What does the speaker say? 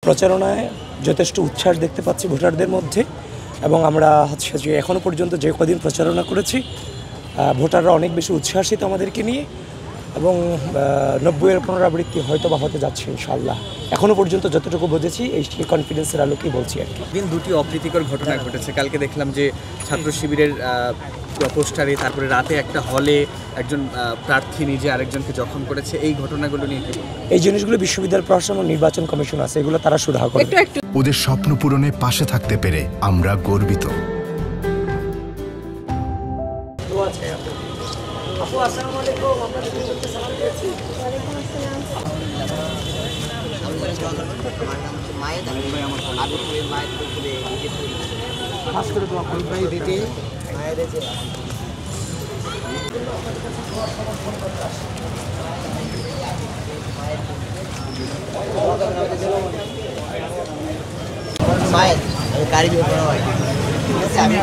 প্রচারণায় যথেষ্ট উচ্ছ্বাস দেখতে পাচ্ছি ভোটারদের মধ্যে, এবং আমরা হচ্ছে যে এখনও পর্যন্ত যে কদিন প্রচারণা করেছি ভোটাররা অনেক বেশি উচ্ছ্বাসিত আমাদেরকে নিয়ে, এবং 90-এর পুনরাবৃত্তি হয়তো বা হতে যাচ্ছে ইনশাআল্লাহ। এখনও পর্যন্ত যতটুকু বুঝেছি এই কনফিডেন্সের আলোকেই বলছি আর কি। দিন দুটি অপ্রীতিকর ঘটনা ঘটেছে। কালকে দেখলাম যে ছাত্র শিবিরের পোস্টারে, তারপরে রাতে একটা হলে একজন প্রার্থী নিজে আরেকজনকে জখম করেছে। এই ঘটনাগুলো নিয়ে কি এই জিনিসগুলো বিশ্ববিদ্যালয় প্রশাসন ও নির্বাচন কমিশন আছে, এগুলো তারা সুরাহা করবে। ওদের স্বপ্ন পূরণে পাশে থাকতে পেরে আমরা গর্বিত। মায়ের গাড়ি বের করা হয়, ঠিক আছে? আমি